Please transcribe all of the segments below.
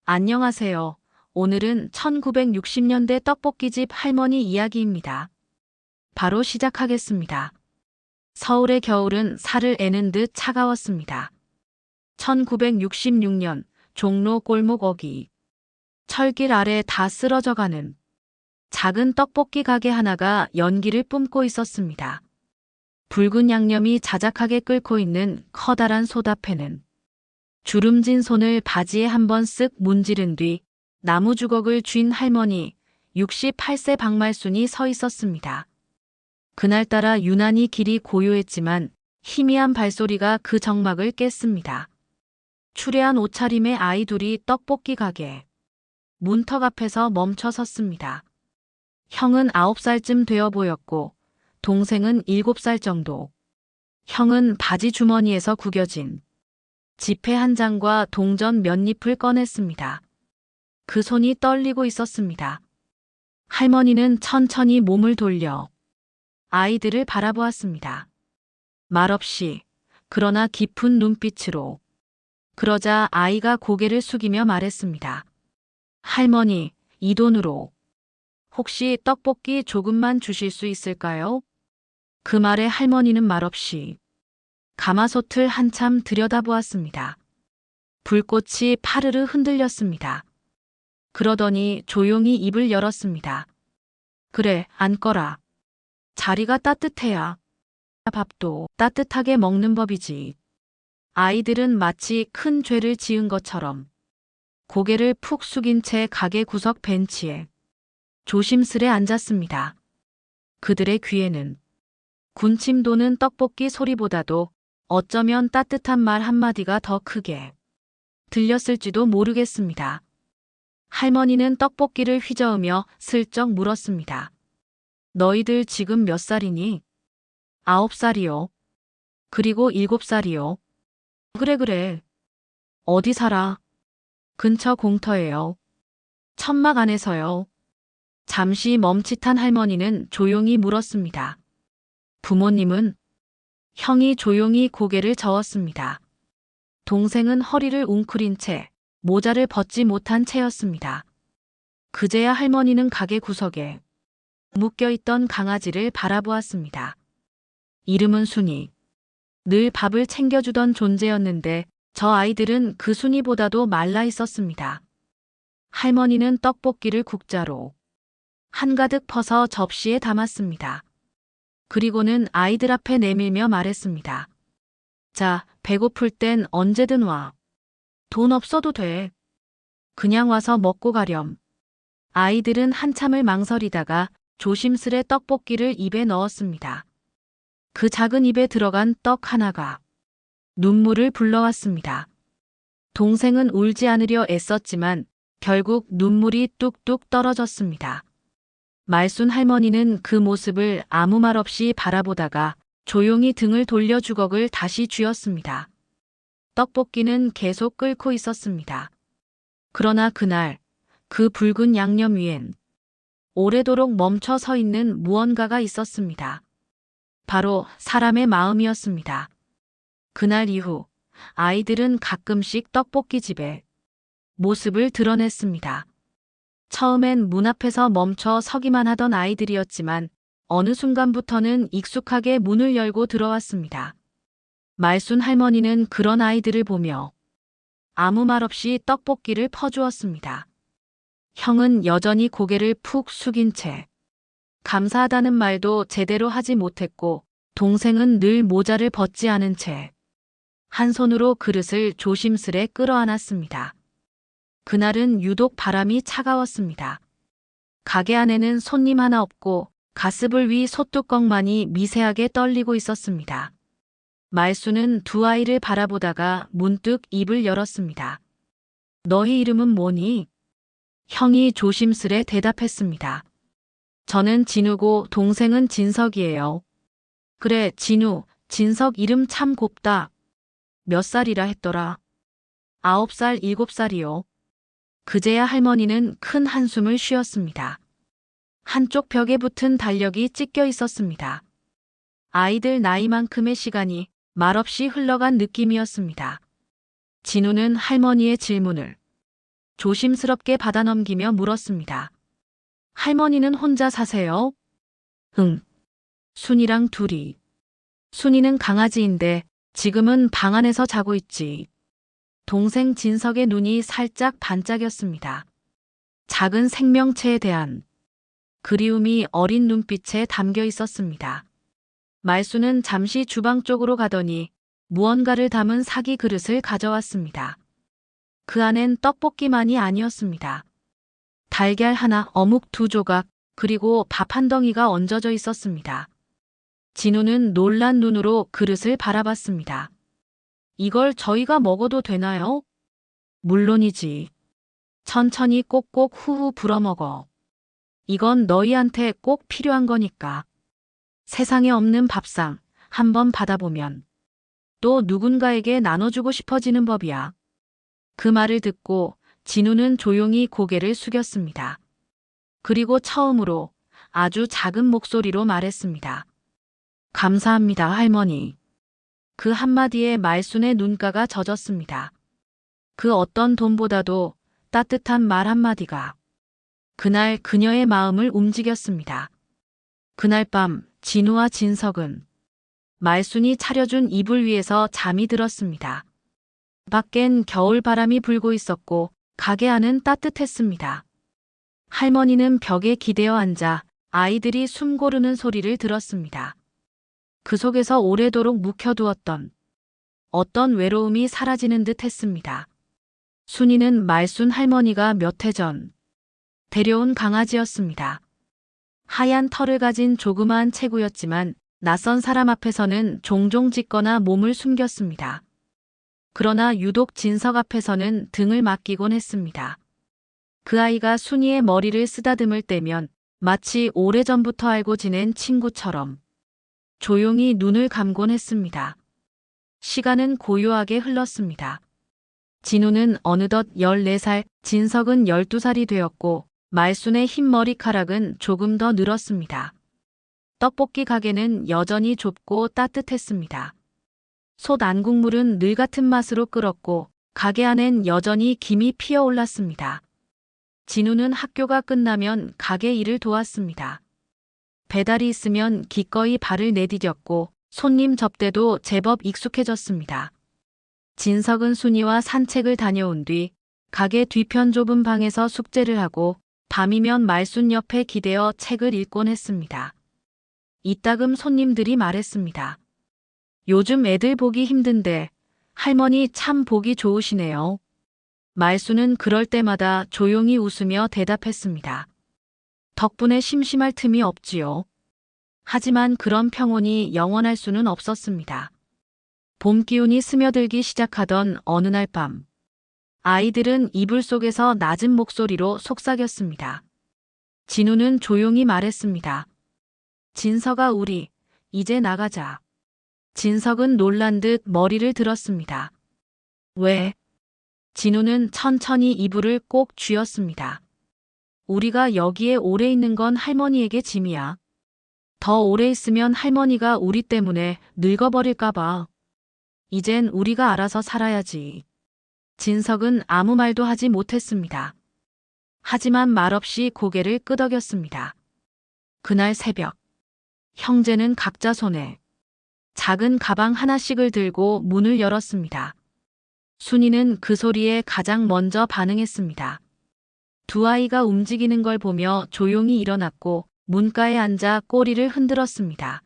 안녕하세요. 오늘은 1960년대 떡볶이집 할머니 이야기입니다. 바로 시작하겠습니다. 서울의 겨울은 살을 애는 듯 차가웠습니다. 1966년 종로 골목 어귀. 철길 아래 다 쓰러져가는 작은 떡볶이 가게 하나가 연기를 뿜고 있었습니다. 붉은 양념이 자작하게 끓고 있는 커다란 소다패는 주름진 손을 바지에 한번 쓱 문지른 뒤 나무 주걱을 쥔 할머니 68세 박말순이 서 있었습니다. 그날따라 유난히 길이 고요했지만 희미한 발소리가 그 정막을 깼습니다. 추레한 옷차림의 아이 둘이 떡볶이 가게 문턱 앞에서 멈춰 섰습니다. 형은 9살쯤 되어 보였고 동생은 7살 정도. 형은 바지 주머니에서 구겨진 지폐 한 장과 동전 몇 잎을 꺼냈습니다. 그 손이 떨리고 있었습니다. 할머니는 천천히 몸을 돌려 아이들을 바라보았습니다. 말없이 그러나 깊은 눈빛으로. 그러자 아이가 고개를 숙이며 말했습니다. 할머니, 이 돈으로 혹시 떡볶이 조금만 주실 수 있을까요? 그 말에 할머니는 말없이 가마솥을 한참 들여다보았습니다. 불꽃이 파르르 흔들렸습니다. 그러더니 조용히 입을 열었습니다. 그래, 앉거라. 자리가 따뜻해야 밥도 따뜻하게 먹는 법이지. 아이들은 마치 큰 죄를 지은 것처럼 고개를 푹 숙인 채 가게 구석 벤치에 조심스레 앉았습니다. 그들의 귀에는 군침 도는 떡볶이 소리보다도 어쩌면 따뜻한 말 한마디가 더 크게 들렸을지도 모르겠습니다. 할머니는 떡볶이를 휘저으며 슬쩍 물었습니다. 너희들 지금 몇 살이니? 9살이요. 그리고 7살이요. 그래. 어디 살아? 근처 공터예요. 천막 안에서요. 잠시 멈칫한 할머니는 조용히 물었습니다. 부모님은? 형이 조용히 고개를 저었습니다. 동생은 허리를 웅크린 채 모자를 벗지 못한 채였습니다. 그제야 할머니는 가게 구석에 묶여있던 강아지를 바라보았습니다. 이름은 순이. 늘 밥을 챙겨주던 존재였는데 저 아이들은 그 순이보다도 말라 있었습니다. 할머니는 떡볶이를 국자로 한가득 퍼서 접시에 담았습니다. 그리고는 아이들 앞에 내밀며 말했습니다. 자, 배고플 땐 언제든 와. 돈 없어도 돼. 그냥 와서 먹고 가렴. 아이들은 한참을 망설이다가 조심스레 떡볶이를 입에 넣었습니다. 그 작은 입에 들어간 떡 하나가 눈물을 불러왔습니다. 동생은 울지 않으려 애썼지만 결국 눈물이 뚝뚝 떨어졌습니다. 말순 할머니는 그 모습을 아무 말 없이 바라보다가 조용히 등을 돌려 주걱을 다시 쥐었습니다. 떡볶이는 계속 끓고 있었습니다. 그러나 그날 그 붉은 양념 위엔 오래도록 멈춰 서 있는 무언가가 있었습니다. 바로 사람의 마음이었습니다. 그날 이후 아이들은 가끔씩 떡볶이 집에 모습을 드러냈습니다. 처음엔 문 앞에서 멈춰 서기만 하던 아이들이었지만 어느 순간부터는 익숙하게 문을 열고 들어왔습니다. 말순 할머니는 그런 아이들을 보며 아무 말 없이 떡볶이를 퍼주었습니다. 형은 여전히 고개를 푹 숙인 채 감사하다는 말도 제대로 하지 못했고 동생은 늘 모자를 벗지 않은 채 한 손으로 그릇을 조심스레 끌어안았습니다. 그날은 유독 바람이 차가웠습니다. 가게 안에는 손님 하나 없고 가스불 위 솥뚜껑만이 미세하게 떨리고 있었습니다. 말순은 두 아이를 바라보다가 문득 입을 열었습니다. 너희 이름은 뭐니? 형이 조심스레 대답했습니다. 저는 진우고 동생은 진석이에요. 그래, 진우, 진석 이름 참 곱다. 몇 살이라 했더라? 9살, 7살이요. 그제야 할머니는 큰 한숨을 쉬었습니다. 한쪽 벽에 붙은 달력이 찢겨 있었습니다. 아이들 나이만큼의 시간이 말없이 흘러간 느낌이었습니다. 진우는 할머니의 질문을 조심스럽게 받아넘기며 물었습니다. 할머니는 혼자 사세요? 응. 순이랑 둘이. 순이는 강아지인데 지금은 방 안에서 자고 있지. 동생 진석의 눈이 살짝 반짝였습니다. 작은 생명체에 대한 그리움이 어린 눈빛에 담겨 있었습니다. 말수는 잠시 주방 쪽으로 가더니 무언가를 담은 사기 그릇을 가져왔습니다. 그 안엔 떡볶이만이 아니었습니다. 달걀 하나, 어묵 2조각, 그리고 밥 한 덩이가 얹어져 있었습니다. 진우는 놀란 눈으로 그릇을 바라봤습니다. 이걸 저희가 먹어도 되나요? 물론이지. 천천히 꼭꼭 후후 불어먹어. 이건 너희한테 꼭 필요한 거니까. 세상에 없는 밥상 한번 받아보면 또 누군가에게 나눠주고 싶어지는 법이야. 그 말을 듣고 진우는 조용히 고개를 숙였습니다. 그리고 처음으로 아주 작은 목소리로 말했습니다. 감사합니다, 할머니. 그 한마디에 말순의 눈가가 젖었습니다. 그 어떤 돈보다도 따뜻한 말 한마디가 그날 그녀의 마음을 움직였습니다. 그날 밤 진우와 진석은 말순이 차려준 이불 위에서 잠이 들었습니다. 밖엔 겨울 바람이 불고 있었고 가게 안은 따뜻했습니다. 할머니는 벽에 기대어 앉아 아이들이 숨 고르는 소리를 들었습니다. 그 속에서 오래도록 묵혀두었던 어떤 외로움이 사라지는 듯 했습니다. 순이는 말순 할머니가 몇 해 전 데려온 강아지였습니다. 하얀 털을 가진 조그마한 체구였지만 낯선 사람 앞에서는 종종 짖거나 몸을 숨겼습니다. 그러나 유독 진석 앞에서는 등을 맡기곤 했습니다. 그 아이가 순이의 머리를 쓰다듬을 때면 마치 오래전부터 알고 지낸 친구처럼 조용히 눈을 감곤 했습니다. 시간은 고요하게 흘렀습니다. 진우는 어느덧 14살, 진석은 12살이 되었고 말순의 흰 머리카락은 조금 더 늘었습니다. 떡볶이 가게는 여전히 좁고 따뜻했습니다. 솥 안국물은 늘 같은 맛으로 끓었고 가게 안엔 여전히 김이 피어올랐습니다. 진우는 학교가 끝나면 가게 일을 도왔습니다. 배달이 있으면 기꺼이 발을 내디뎠고 손님 접대도 제법 익숙해졌습니다. 진석은 순이와 산책을 다녀온 뒤 가게 뒤편 좁은 방에서 숙제를 하고 밤이면 말순 옆에 기대어 책을 읽곤 했습니다. 이따금 손님들이 말했습니다. 요즘 애들 보기 힘든데 할머니 참 보기 좋으시네요. 말순은 그럴 때마다 조용히 웃으며 대답했습니다. 덕분에 심심할 틈이 없지요. 하지만 그런 평온이 영원할 수는 없었습니다. 봄 기운이 스며들기 시작하던 어느 날 밤, 아이들은 이불 속에서 낮은 목소리로 속삭였습니다. 진우는 조용히 말했습니다. 진석아, 우리 이제 나가자. 진석은 놀란 듯 머리를 들었습니다. 왜? 진우는 천천히 이불을 꼭 쥐었습니다. 우리가 여기에 오래 있는 건 할머니에게 짐이야. 더 오래 있으면 할머니가 우리 때문에 늙어버릴까 봐. 이젠 우리가 알아서 살아야지. 진석은 아무 말도 하지 못했습니다. 하지만 말없이 고개를 끄덕였습니다. 그날 새벽, 형제는 각자 손에 작은 가방 하나씩을 들고 문을 열었습니다. 순이는 그 소리에 가장 먼저 반응했습니다. 두 아이가 움직이는 걸 보며 조용히 일어났고 문가에 앉아 꼬리를 흔들었습니다.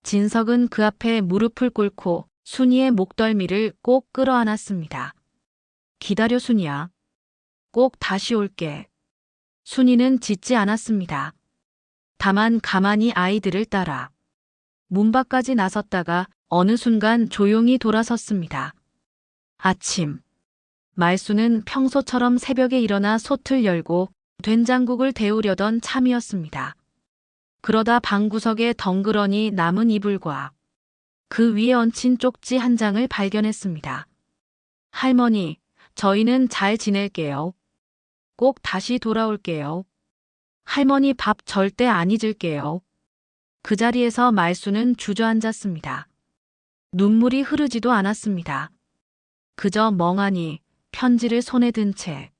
진석은 그 앞에 무릎을 꿇고 순이의 목덜미를 꼭 끌어안았습니다. 기다려, 순이야. 꼭 다시 올게. 순이는 짖지 않았습니다. 다만 가만히 아이들을 따라 문 밖까지 나섰다가 어느 순간 조용히 돌아섰습니다. 아침. 말수는 평소처럼 새벽에 일어나 솥을 열고 된장국을 데우려던 참이었습니다. 그러다 방구석에 덩그러니 남은 이불과 그 위에 얹힌 쪽지 한 장을 발견했습니다. 할머니, 저희는 잘 지낼게요. 꼭 다시 돌아올게요. 할머니 밥 절대 안 잊을게요. 그 자리에서 말수는 주저앉았습니다. 눈물이 흐르지도 않았습니다. 그저 멍하니 편지를 손에 든 채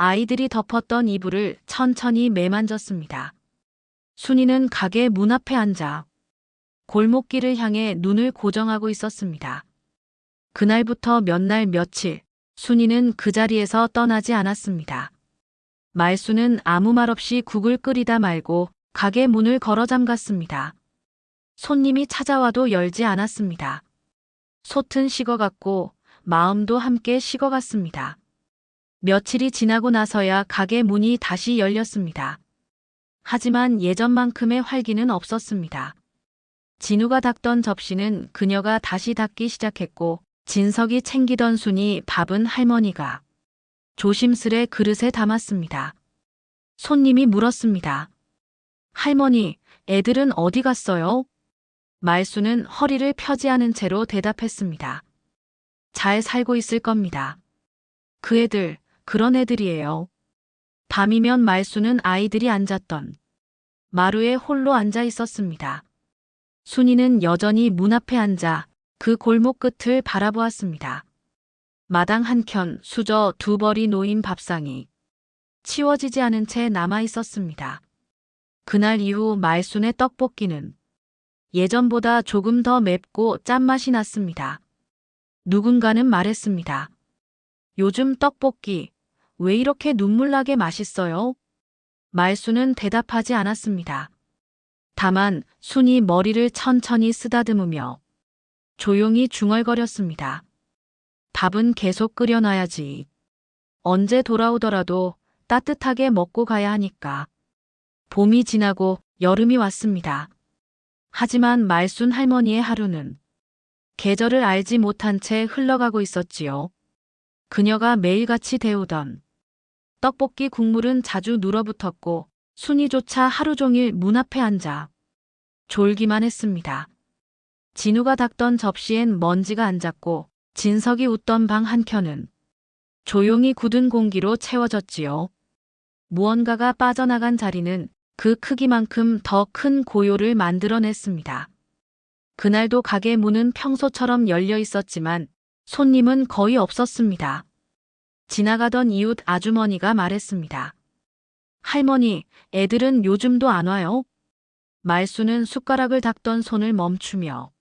아이들이 덮었던 이불을 천천히 매만졌습니다. 순이는 가게 문 앞에 앉아 골목길을 향해 눈을 고정하고 있었습니다. 그날부터 몇 날 며칠 순이는 그 자리에서 떠나지 않았습니다. 말수는 아무 말 없이 국을 끓이다 말고 가게 문을 걸어 잠갔습니다. 손님이 찾아와도 열지 않았습니다. 솥은 식어갔고 마음도 함께 식어갔습니다. 며칠이 지나고 나서야 가게 문이 다시 열렸습니다. 하지만 예전만큼의 활기는 없었습니다. 진우가 닦던 접시는 그녀가 다시 닦기 시작했고 진석이 챙기던 순이 밥은 할머니가 조심스레 그릇에 담았습니다. 손님이 물었습니다. 할머니, 애들은 어디 갔어요? 말수는 허리를 펴지 않은 채로 대답했습니다. 잘 살고 있을 겁니다. 그 애들, 그런 애들이에요. 밤이면 말수는 아이들이 앉았던 마루에 홀로 앉아 있었습니다. 순이는 여전히 문 앞에 앉아 그 골목 끝을 바라보았습니다. 마당 한켠 수저 2벌이 놓인 밥상이 치워지지 않은 채 남아 있었습니다. 그날 이후 말순의 떡볶이는 예전보다 조금 더 맵고 짠맛이 났습니다. 누군가는 말했습니다. 요즘 떡볶이 왜 이렇게 눈물나게 맛있어요? 말순은 대답하지 않았습니다. 다만 순이 머리를 천천히 쓰다듬으며 조용히 중얼거렸습니다. 밥은 계속 끓여놔야지. 언제 돌아오더라도 따뜻하게 먹고 가야 하니까. 봄이 지나고 여름이 왔습니다. 하지만 말순 할머니의 하루는 계절을 알지 못한 채 흘러가고 있었지요. 그녀가 매일같이 데우던 떡볶이 국물은 자주 눌어붙었고 순이조차 하루 종일 문 앞에 앉아 졸기만 했습니다. 진우가 닦던 접시엔 먼지가 앉았고 진석이 웃던 방 한켠은 조용히 굳은 공기로 채워졌지요. 무언가가 빠져나간 자리는 그 크기만큼 더 큰 고요를 만들어냈습니다. 그날도 가게 문은 평소처럼 열려 있었지만 손님은 거의 없었습니다. 지나가던 이웃 아주머니가 말했습니다. 할머니, 애들은 요즘도 안 와요? 말수는 숟가락을 닦던 손을 멈추며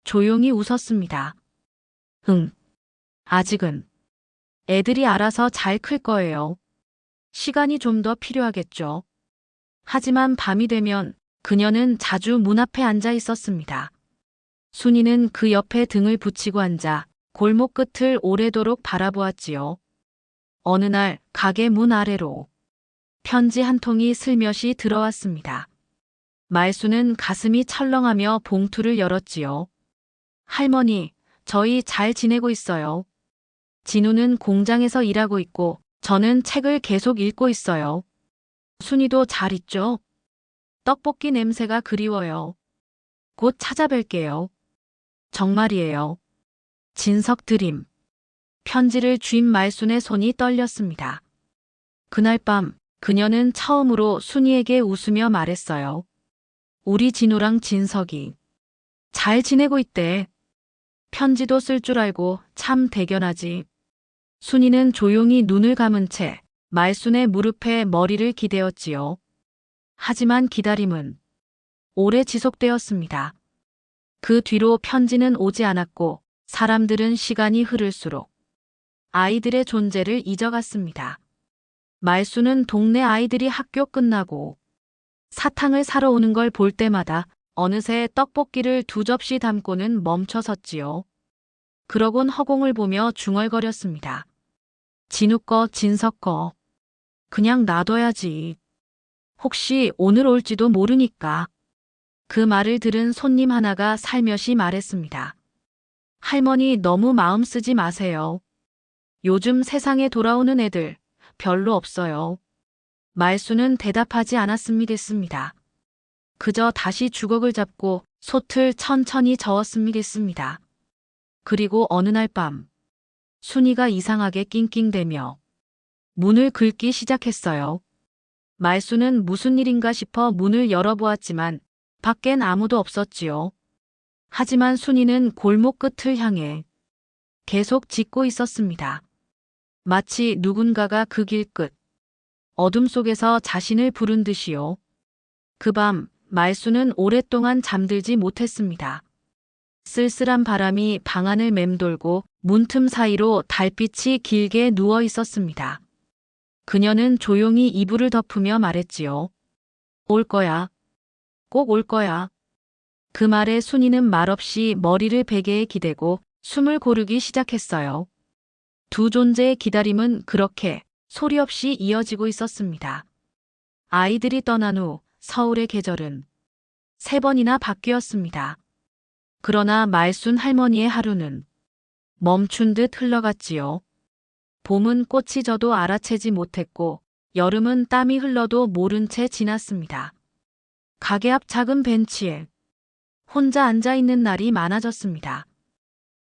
조용히 웃었습니다. 응, 아직은. 애들이 알아서 잘 클 거예요. 시간이 좀 더 필요하겠죠. 하지만 밤이 되면 그녀는 자주 문 앞에 앉아 있었습니다. 순이는 그 옆에 등을 붙이고 앉아 골목 끝을 오래도록 바라보았지요. 어느 날 가게 문 아래로 편지 한 통이 슬며시 들어왔습니다. 말수는 가슴이 철렁하며 봉투를 열었지요. 할머니, 저희 잘 지내고 있어요. 진우는 공장에서 일하고 있고 저는 책을 계속 읽고 있어요. 순이도 잘 있죠? 떡볶이 냄새가 그리워요. 곧 찾아뵐게요. 정말이에요. 진석 드림. 편지를 쥔 말순의 손이 떨렸습니다. 그날 밤 그녀는 처음으로 순이에게 웃으며 말했어요. 우리 진우랑 진석이 잘 지내고 있대. 편지도 쓸 줄 알고 참 대견하지. 순이는 조용히 눈을 감은 채 말순의 무릎에 머리를 기대었지요. 하지만 기다림은 오래 지속되었습니다. 그 뒤로 편지는 오지 않았고 사람들은 시간이 흐를수록 아이들의 존재를 잊어갔습니다. 말순은 동네 아이들이 학교 끝나고 사탕을 사러 오는 걸 볼 때마다 어느새 떡볶이를 2접시 담고는 멈춰섰지요. 그러곤 허공을 보며 중얼거렸습니다. 진우 거, 진석 거. 그냥 놔둬야지. 혹시 오늘 올지도 모르니까. 그 말을 들은 손님 하나가 살며시 말했습니다. 할머니 너무 마음 쓰지 마세요. 요즘 세상에 돌아오는 애들 별로 없어요. 말수는 대답하지 않았습니다. 그저 다시 주걱을 잡고 솥을 천천히 저었습니다. 그리고 어느 날 밤 순이가 이상하게 낑낑대며 문을 긁기 시작했어요. 말수는 무슨 일인가 싶어 문을 열어보았지만 밖엔 아무도 없었지요. 하지만 순이는 골목 끝을 향해 계속 짖고 있었습니다. 마치 누군가가 그 길 끝, 어둠 속에서 자신을 부른 듯이요. 그 밤 말수는 오랫동안 잠들지 못했습니다. 쓸쓸한 바람이 방안을 맴돌고 문틈 사이로 달빛이 길게 누워 있었습니다. 그녀는 조용히 이불을 덮으며 말했지요. 올 거야. 꼭 올 거야. 그 말에 순이는 말없이 머리를 베개에 기대고 숨을 고르기 시작했어요. 두 존재의 기다림은 그렇게 소리 없이 이어지고 있었습니다. 아이들이 떠난 후 서울의 계절은 3번이나 바뀌었습니다. 그러나 말순 할머니의 하루는 멈춘 듯 흘러갔지요. 봄은 꽃이 져도 알아채지 못했고 여름은 땀이 흘러도 모른 채 지났습니다. 가게 앞 작은 벤치에 혼자 앉아있는 날이 많아졌습니다.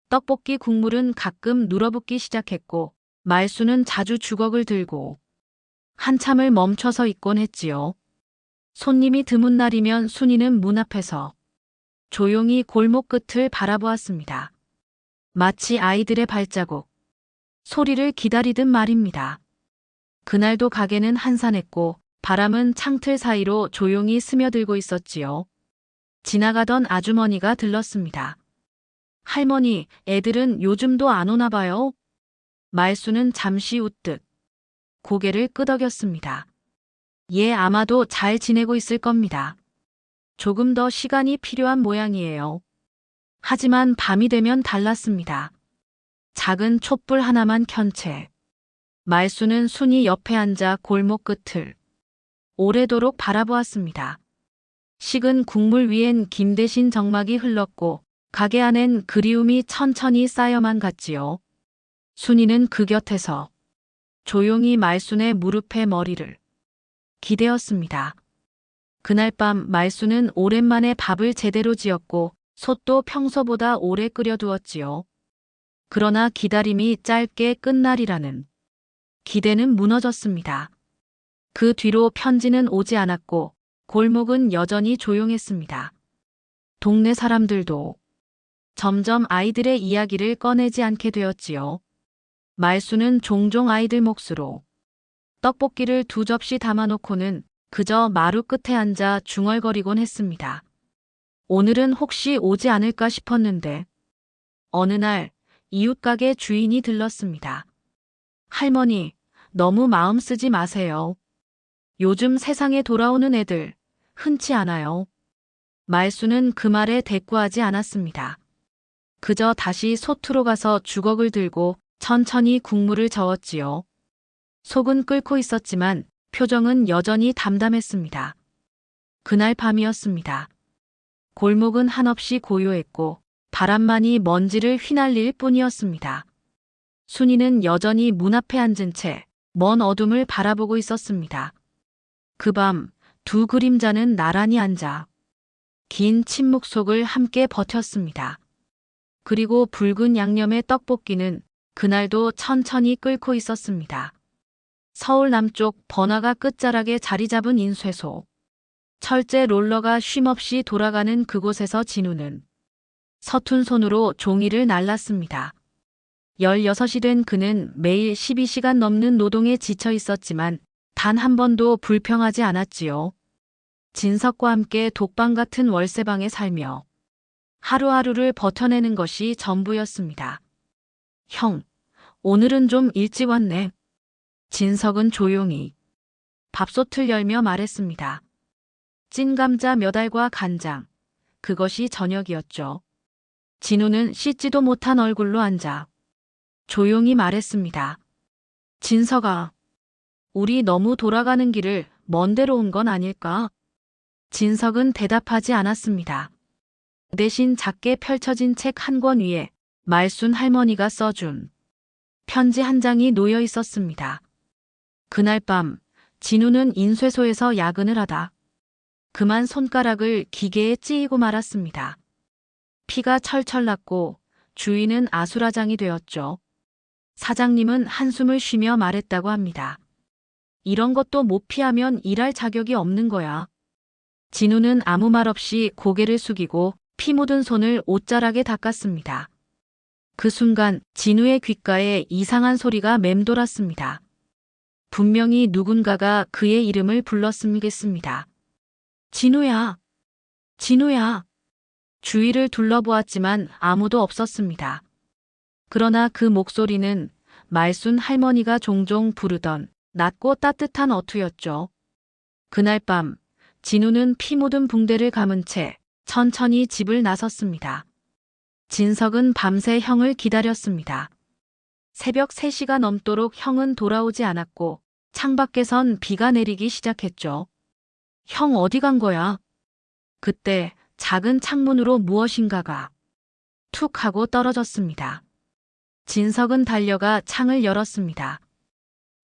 떡볶이 국물은 가끔 눌어붙기 시작했고 말수는 자주 주걱을 들고 한참을 멈춰서 있곤 했지요. 손님이 드문 날이면 순이는 문 앞에서 조용히 골목 끝을 바라보았습니다. 마치 아이들의 발자국, 소리를 기다리듯 말입니다. 그날도 가게는 한산했고 바람은 창틀 사이로 조용히 스며들고 있었지요. 지나가던 아주머니가 들렀습니다. 할머니, 애들은 요즘도 안 오나 봐요? 말수는 잠시 웃듯 고개를 끄덕였습니다. 예, 아마도 잘 지내고 있을 겁니다. 조금 더 시간이 필요한 모양이에요. 하지만 밤이 되면 달랐습니다. 작은 촛불 하나만 켠 채 말수는 순이 옆에 앉아 골목 끝을 오래도록 바라보았습니다. 식은 국물 위엔 김 대신 정막이 흘렀고 가게 안엔 그리움이 천천히 쌓여만 갔지요. 순이는 그 곁에서 조용히 말순의 무릎에 머리를 기대었습니다. 그날 밤 말순은 오랜만에 밥을 제대로 지었고 솥도 평소보다 오래 끓여두었지요. 그러나 기다림이 짧게 끝날이라는 기대는 무너졌습니다. 그 뒤로 편지는 오지 않았고 골목은 여전히 조용했습니다. 동네 사람들도 점점 아이들의 이야기를 꺼내지 않게 되었지요. 말수는 종종 아이들 몫으로 떡볶이를 2접시 담아놓고는 그저 마루 끝에 앉아 중얼거리곤 했습니다. 오늘은 혹시 오지 않을까 싶었는데 어느 날 이웃가게 주인이 들렀습니다. 할머니, 너무 마음 쓰지 마세요. 요즘 세상에 돌아오는 애들 흔치 않아요. 말수는 그 말에 대꾸하지 않았습니다. 그저 다시 솥으로 가서 주걱을 들고 천천히 국물을 저었지요. 속은 끓고 있었지만 표정은 여전히 담담했습니다. 그날 밤이었습니다. 골목은 한없이 고요했고 바람만이 먼지를 휘날릴 뿐이었습니다. 순이는 여전히 문 앞에 앉은 채 먼 어둠을 바라보고 있었습니다. 그 밤 두 그림자는 나란히 앉아 긴 침묵 속을 함께 버텼습니다. 그리고 붉은 양념의 떡볶이는 그날도 천천히 끓고 있었습니다. 서울 남쪽 번화가 끝자락에 자리 잡은 인쇄소. 철제 롤러가 쉼없이 돌아가는 그곳에서 진우는 서툰 손으로 종이를 날랐습니다. 16이 된 그는 매일 12시간 넘는 노동에 지쳐 있었지만 단 한 번도 불평하지 않았지요. 진석과 함께 독방 같은 월세방에 살며 하루하루를 버텨내는 것이 전부였습니다. 형, 오늘은 좀 일찍 왔네. 진석은 조용히 밥솥을 열며 말했습니다. 찐 감자 몇 알과 간장, 그것이 저녁이었죠. 진우는 씻지도 못한 얼굴로 앉아 조용히 말했습니다. 진석아, 우리 너무 돌아가는 길을 먼 데로 온 건 아닐까? 진석은 대답하지 않았습니다. 대신 작게 펼쳐진 책 한 권 위에 말순 할머니가 써준 편지 한 장이 놓여 있었습니다. 그날 밤 진우는 인쇄소에서 야근을 하다 그만 손가락을 기계에 찌이고 말았습니다. 피가 철철 났고 주인은 아수라장이 되었죠. 사장님은 한숨을 쉬며 말했다고 합니다. 이런 것도 못 피하면 일할 자격이 없는 거야. 진우는 아무 말 없이 고개를 숙이고 피 묻은 손을 옷자락에 닦았습니다. 그 순간 진우의 귓가에 이상한 소리가 맴돌았습니다. 분명히 누군가가 그의 이름을 불렀음겠습니다. 진우야, 진우야. 주위를 둘러보았지만 아무도 없었습니다. 그러나 그 목소리는 말순 할머니가 종종 부르던 낮고 따뜻한 어투였죠. 그날 밤 진우는 피 묻은 붕대를 감은 채 천천히 집을 나섰습니다. 진석은 밤새 형을 기다렸습니다. 새벽 3시가 넘도록 형은 돌아오지 않았고 창밖에선 비가 내리기 시작했죠. 형 어디 간 거야? 그때 작은 창문으로 무엇인가가 툭 하고 떨어졌습니다. 진석은 달려가 창을 열었습니다.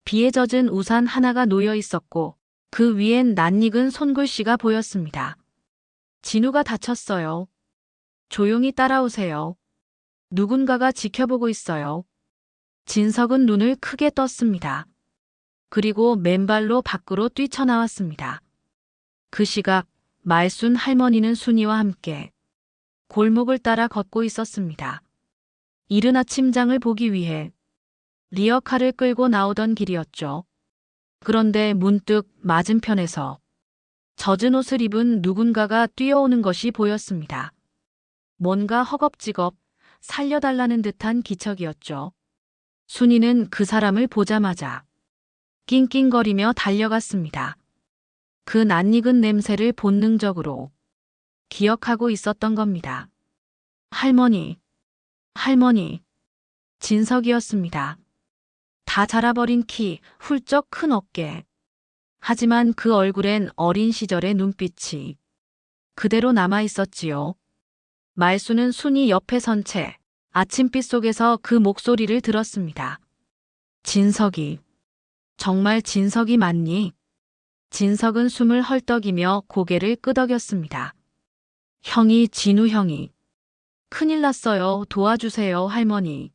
비에 젖은 우산 하나가 놓여 있었고 그 위엔 낯익은 손글씨가 보였습니다. 진우가 다쳤어요. 조용히 따라오세요. 누군가가 지켜보고 있어요. 진석은 눈을 크게 떴습니다. 그리고 맨발로 밖으로 뛰쳐나왔습니다. 그 시각 말순 할머니는 순이와 함께 골목을 따라 걷고 있었습니다. 이른 아침장을 보기 위해 리어카를 끌고 나오던 길이었죠. 그런데 문득 맞은편에서 젖은 옷을 입은 누군가가 뛰어오는 것이 보였습니다. 뭔가 허겁지겁 살려달라는 듯한 기척이었죠. 순이는 그 사람을 보자마자 낑낑거리며 달려갔습니다. 그 낯익은 냄새를 본능적으로 기억하고 있었던 겁니다. 할머니, 할머니, 진석이었습니다. 다 자라버린 키, 훌쩍 큰 어깨. 하지만 그 얼굴엔 어린 시절의 눈빛이 그대로 남아 있었지요. 말수는 순이 옆에 선 채 아침빛 속에서 그 목소리를 들었습니다. 진석이, 정말 진석이 맞니? 진석은 숨을 헐떡이며 고개를 끄덕였습니다. 형이, 진우 형이. 큰일 났어요. 도와주세요, 할머니.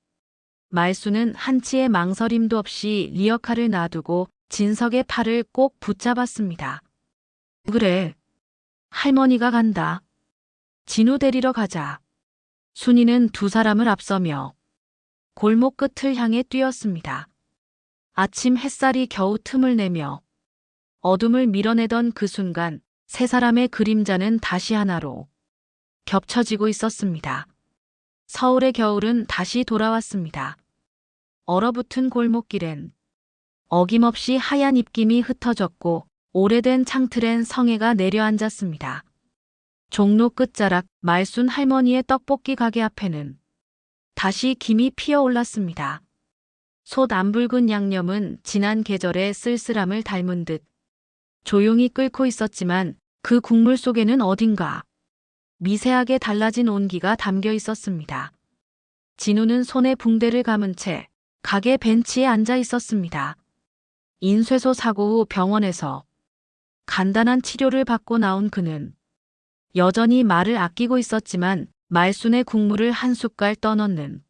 말수는 한치의 망설임도 없이 리어카를 놔두고 진석의 팔을 꼭 붙잡았습니다. 그래. 할머니가 간다. 진우 데리러 가자. 순이는 두 사람을 앞서며 골목 끝을 향해 뛰었습니다. 아침 햇살이 겨우 틈을 내며 어둠을 밀어내던 그 순간 세 사람의 그림자는 다시 하나로 겹쳐지고 있었습니다. 서울의 겨울은 다시 돌아왔습니다. 얼어붙은 골목길엔 어김없이 하얀 입김이 흩어졌고 오래된 창틀엔 성애가 내려앉았습니다. 종로 끝자락 말순 할머니의 떡볶이 가게 앞에는 다시 김이 피어올랐습니다. 솥 안 붉은 양념은 지난 계절의 쓸쓸함을 닮은 듯 조용히 끓고 있었지만 그 국물 속에는 어딘가 미세하게 달라진 온기가 담겨 있었습니다. 진우는 손에 붕대를 감은 채 가게 벤치에 앉아 있었습니다. 인쇄소 사고 후 병원에서 간단한 치료를 받고 나온 그는 여전히 말을 아끼고 있었지만 말순의 국물을 한 숟갈 떠넣는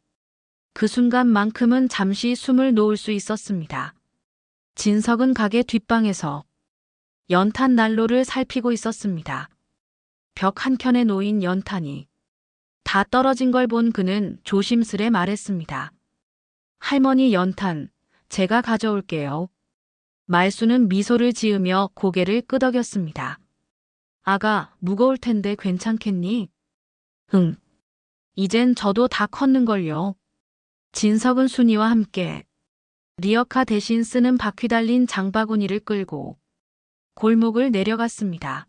그 순간만큼은 잠시 숨을 놓을 수 있었습니다. 진석은 가게 뒷방에서 연탄 난로를 살피고 있었습니다. 벽 한켠에 놓인 연탄이 다 떨어진 걸 본 그는 조심스레 말했습니다. 할머니 연탄, 제가 가져올게요. 말수는 미소를 지으며 고개를 끄덕였습니다. 아가, 무거울 텐데 괜찮겠니? 응. 이젠 저도 다 컸는걸요. 진석은 순이와 함께 리어카 대신 쓰는 바퀴 달린 장바구니를 끌고 골목을 내려갔습니다.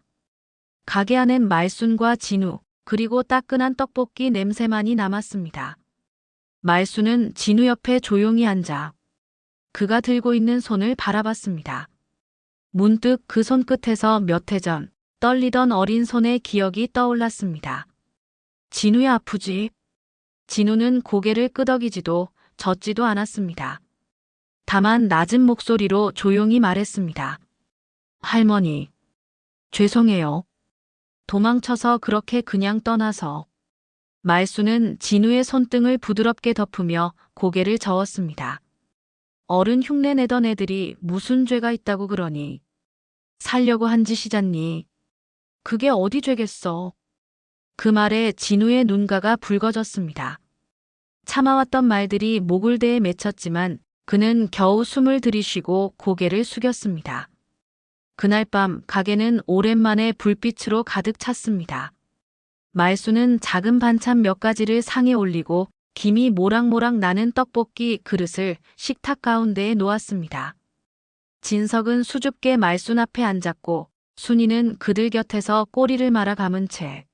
가게 안엔 말순과 진우, 그리고 따끈한 떡볶이 냄새만이 남았습니다. 말순은 진우 옆에 조용히 앉아 그가 들고 있는 손을 바라봤습니다. 문득 그 손끝에서 몇 해 전 떨리던 어린 손의 기억이 떠올랐습니다. 진우야 아프지? 진우는 고개를 끄덕이지도 젖지도 않았습니다. 다만 낮은 목소리로 조용히 말했습니다. 할머니, 죄송해요. 도망쳐서 그렇게 그냥 떠나서. 말수는 진우의 손등을 부드럽게 덮으며 고개를 저었습니다. 어른 흉내내던 애들이 무슨 죄가 있다고 그러니. 살려고 한 짓이잖니. 그게 어디 죄겠어. 그 말에 진우의 눈가가 붉어졌습니다. 참아왔던 말들이 목을 대에 맺혔지만 그는 겨우 숨을 들이쉬고 고개를 숙였습니다. 그날 밤 가게는 오랜만에 불빛으로 가득 찼습니다. 말수는 작은 반찬 몇 가지를 상에 올리고 김이 모락모락 나는 떡볶이 그릇을 식탁 가운데에 놓았습니다. 진석은 수줍게 말순 앞에 앉았고 순이는 그들 곁에서 꼬리를 말아 감은 채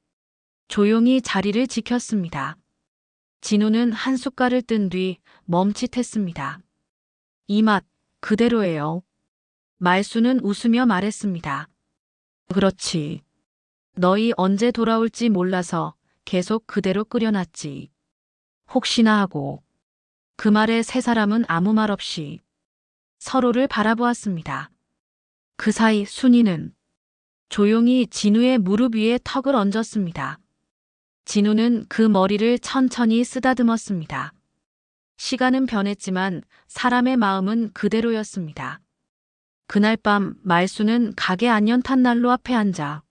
조용히 자리를 지켰습니다. 진우는 한 숟갈을 뜬 뒤 멈칫했습니다. 이 맛 그대로예요. 말수는 웃으며 말했습니다. 그렇지. 너희 언제 돌아올지 몰라서 계속 그대로 끓여놨지. 혹시나 하고. 그 말에 세 사람은 아무 말 없이 서로를 바라보았습니다. 그 사이 순이는 조용히 진우의 무릎 위에 턱을 얹었습니다. 진우는 그 머리를 천천히 쓰다듬었습니다. 시간은 변했지만 사람의 마음은 그대로였습니다. 그날 밤 말수는 가게 안연탄 난로 앞에 앉아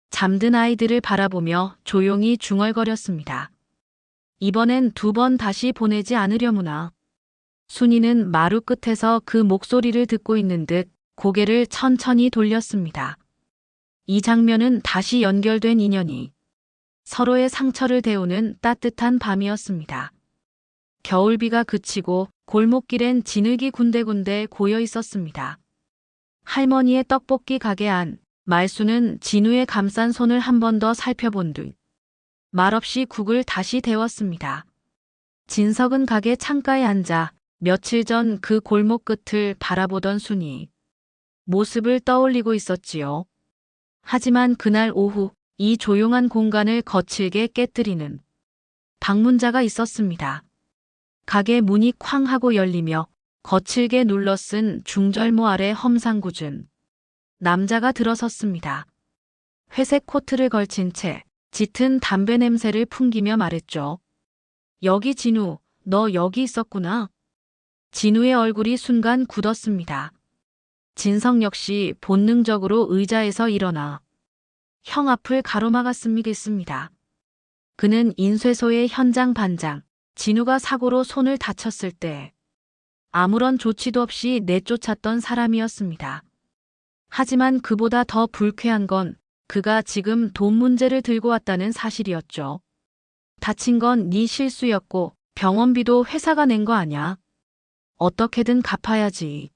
잠든 아이들을 바라보며 조용히 중얼거렸습니다. 이번엔 2번 다시 보내지 않으려무나. 순이는 마루 끝에서 그 목소리를 듣고 있는 듯 고개를 천천히 돌렸습니다. 이 장면은 다시 연결된 인연이 서로의 상처를 데우는 따뜻한 밤이었습니다. 겨울비가 그치고 골목길엔 진흙이 군데군데 고여 있었습니다. 할머니의 떡볶이 가게 안 말수는 진우의 감싼 손을 한 번 더 살펴본 듯 말없이 국을 다시 데웠습니다. 진석은 가게 창가에 앉아 며칠 전 그 골목 끝을 바라보던 순이 모습을 떠올리고 있었지요. 하지만 그날 오후 이 조용한 공간을 거칠게 깨뜨리는 방문자가 있었습니다. 가게 문이 쾅 하고 열리며 거칠게 눌러쓴 중절모 아래 험상궂은 남자가 들어섰습니다. 회색 코트를 걸친 채 짙은 담배 냄새를 풍기며 말했죠. 여기 진우, 너 여기 있었구나. 진우의 얼굴이 순간 굳었습니다. 진석 역시 본능적으로 의자에서 일어나 형 앞을 가로막았습니다. 그는 인쇄소의 현장 반장, 진우가 사고로 손을 다쳤을 때 아무런 조치도 없이 내쫓았던 사람이었습니다. 하지만 그보다 더 불쾌한 건 그가 지금 돈 문제를 들고 왔다는 사실이었죠. 다친 건 네 실수였고 병원비도 회사가 낸 거 아냐. 어떻게든 갚아야지.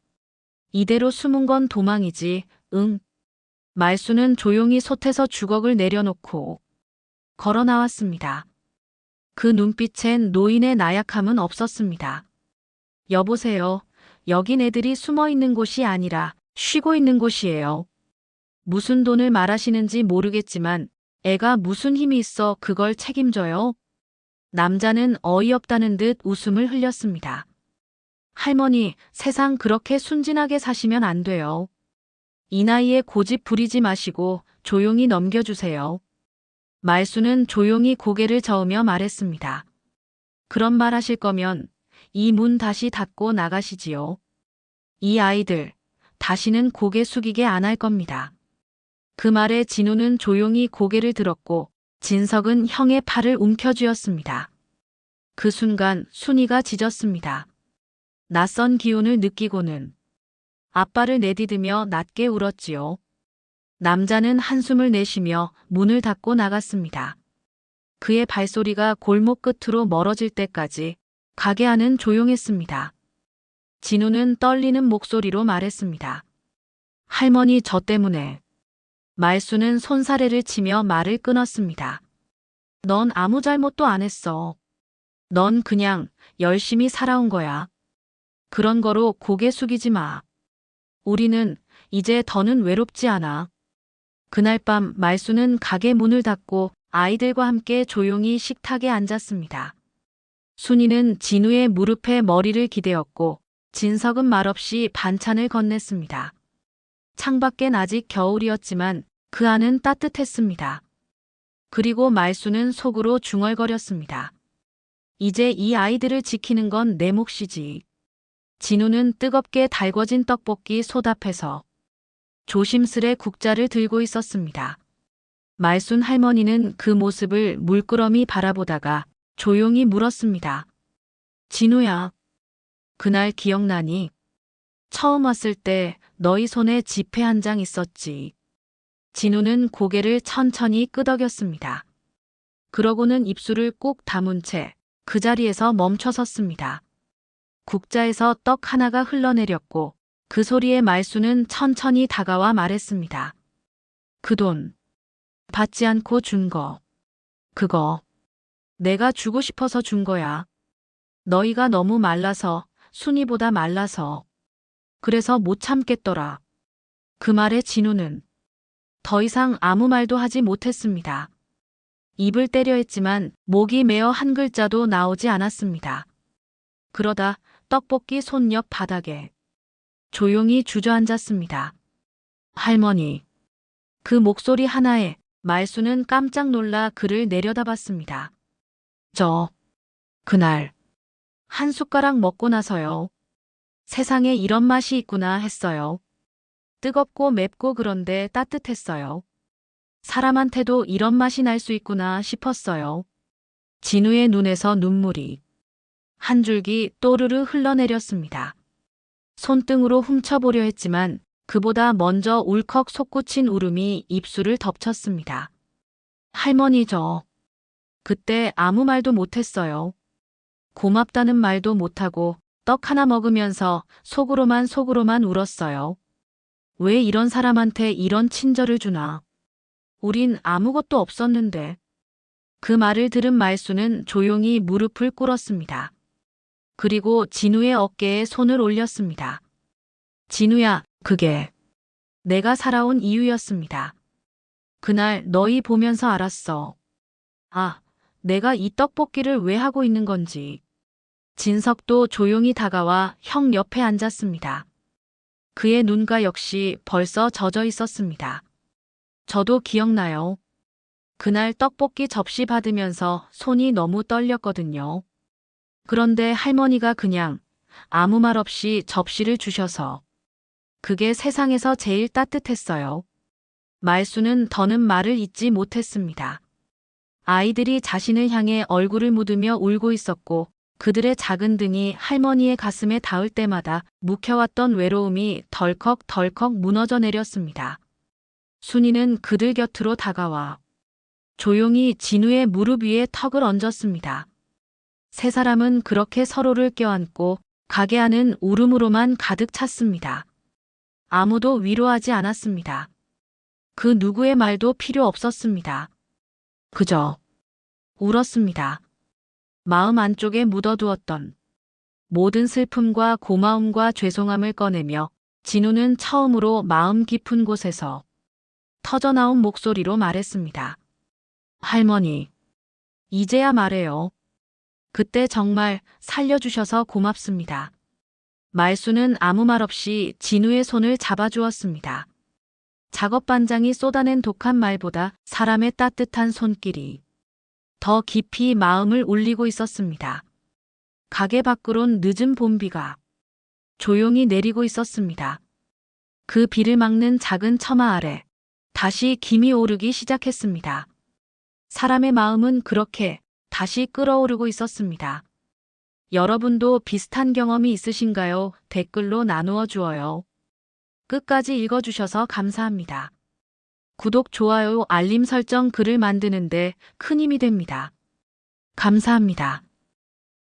이대로 숨은 건 도망이지, 응. 말수는 조용히 솥에서 주걱을 내려놓고 걸어 나왔습니다. 그 눈빛엔 노인의 나약함은 없었습니다. 여보세요. 여긴 애들이 숨어 있는 곳이 아니라 쉬고 있는 곳이에요. 무슨 돈을 말하시는지 모르겠지만 애가 무슨 힘이 있어 그걸 책임져요? 남자는 어이없다는 듯 웃음을 흘렸습니다. 할머니, 세상 그렇게 순진하게 사시면 안 돼요. 이 나이에 고집 부리지 마시고 조용히 넘겨주세요. 말수는 조용히 고개를 저으며 말했습니다. 그런 말 하실 거면 이 문 다시 닫고 나가시지요. 이 아이들 다시는 고개 숙이게 안 할 겁니다. 그 말에 진우는 조용히 고개를 들었고 진석은 형의 팔을 움켜쥐었습니다. 그 순간 순이가 짖었습니다. 낯선 기운을 느끼고는 아빠를 내디디며 낮게 울었지요. 남자는 한숨을 내쉬며 문을 닫고 나갔습니다. 그의 발소리가 골목 끝으로 멀어질 때까지 가게 안은 조용했습니다. 진우는 떨리는 목소리로 말했습니다. 할머니 저 때문에. 말수는 손사래를 치며 말을 끊었습니다. 넌 아무 잘못도 안 했어. 넌 그냥 열심히 살아온 거야. 그런 거로 고개 숙이지 마. 우리는 이제 더는 외롭지 않아. 그날 밤 말수는 가게 문을 닫고 아이들과 함께 조용히 식탁에 앉았습니다. 순이는 진우의 무릎에 머리를 기대었고 진석은 말없이 반찬을 건넸습니다. 창밖엔 아직 겨울이었지만 그 안은 따뜻했습니다. 그리고 말수는 속으로 중얼거렸습니다. 이제 이 아이들을 지키는 건 내 몫이지. 진우는 뜨겁게 달궈진 떡볶이 솥 앞에서 조심스레 국자를 들고 있었습니다. 말순 할머니는 그 모습을 물끄러미 바라보다가 조용히 물었습니다. 진우야, 그날 기억나니? 처음 왔을 때 너희 손에 지폐 한 장 있었지. 진우는 고개를 천천히 끄덕였습니다. 그러고는 입술을 꾹 다문 채 그 자리에서 멈춰 섰습니다. 국자에서 떡 하나가 흘러내렸고 그 소리에 말수는 천천히 다가와 말했습니다. 그 돈, 받지 않고 준 거. 그거, 내가 주고 싶어서 준 거야. 너희가 너무 말라서, 순이보다 말라서. 그래서 못 참겠더라. 그 말에 진우는 더 이상 아무 말도 하지 못했습니다. 입을 때려 했지만 목이 메어 한 글자도 나오지 않았습니다. 그러다 떡볶이 손 옆 바닥에 조용히 주저앉았습니다. 할머니. 그 목소리 하나에 말수는 깜짝 놀라 그를 내려다봤습니다. 그날 한 숟가락 먹고 나서요. 세상에 이런 맛이 있구나 했어요. 뜨겁고 맵고 그런데 따뜻했어요. 사람한테도 이런 맛이 날 수 있구나 싶었어요. 진우의 눈에서 눈물이 한 줄기 또르르 흘러내렸습니다. 손등으로 훔쳐보려 했지만 그보다 먼저 울컥 솟구친 울음이 입술을 덮쳤습니다. 할머니 그때 아무 말도 못했어요. 고맙다는 말도 못하고 떡 하나 먹으면서 속으로만 울었어요. 왜 이런 사람한테 이런 친절을 주나? 우린 아무것도 없었는데. 그 말을 들은 말수는 조용히 무릎을 꿇었습니다. 그리고 진우의 어깨에 손을 올렸습니다. 진우야, 그게 내가 살아온 이유였습니다. 그날 너희 보면서 알았어. 아, 내가 이 떡볶이를 왜 하고 있는 건지. 진석도 조용히 다가와 형 옆에 앉았습니다. 그의 눈가 역시 벌써 젖어 있었습니다. 저도 기억나요. 그날 떡볶이 접시 받으면서 손이 너무 떨렸거든요. 그런데 할머니가 그냥 아무 말 없이 접시를 주셔서 그게 세상에서 제일 따뜻했어요. 말수는 더는 말을 잇지 못했습니다. 아이들이 자신을 향해 얼굴을 묻으며 울고 있었고 그들의 작은 등이 할머니의 가슴에 닿을 때마다 묵혀왔던 외로움이 덜컥 무너져 내렸습니다. 순이는 그들 곁으로 다가와 조용히 진우의 무릎 위에 턱을 얹었습니다. 세 사람은 그렇게 서로를 껴안고 가게 안은 울음으로만 가득 찼습니다. 아무도 위로하지 않았습니다. 그 누구의 말도 필요 없었습니다. 그저 울었습니다. 마음 안쪽에 묻어두었던 모든 슬픔과 고마움과 죄송함을 꺼내며 진우는 처음으로 마음 깊은 곳에서 터져나온 목소리로 말했습니다. 할머니, 이제야 말해요. 그때 정말 살려주셔서 고맙습니다. 말수는 아무 말 없이 진우의 손을 잡아주었습니다. 작업반장이 쏟아낸 독한 말보다 사람의 따뜻한 손길이 더 깊이 마음을 울리고 있었습니다. 가게 밖으론 늦은 봄비가 조용히 내리고 있었습니다. 그 비를 막는 작은 처마 아래 다시 김이 오르기 시작했습니다. 사람의 마음은 그렇게 다시 끓어오르고 있었습니다. 여러분도 비슷한 경험이 있으신가요? 댓글로 나누어 주어요. 끝까지 읽어주셔서 감사합니다. 구독, 좋아요, 알림 설정 글을 만드는데 큰 힘이 됩니다. 감사합니다.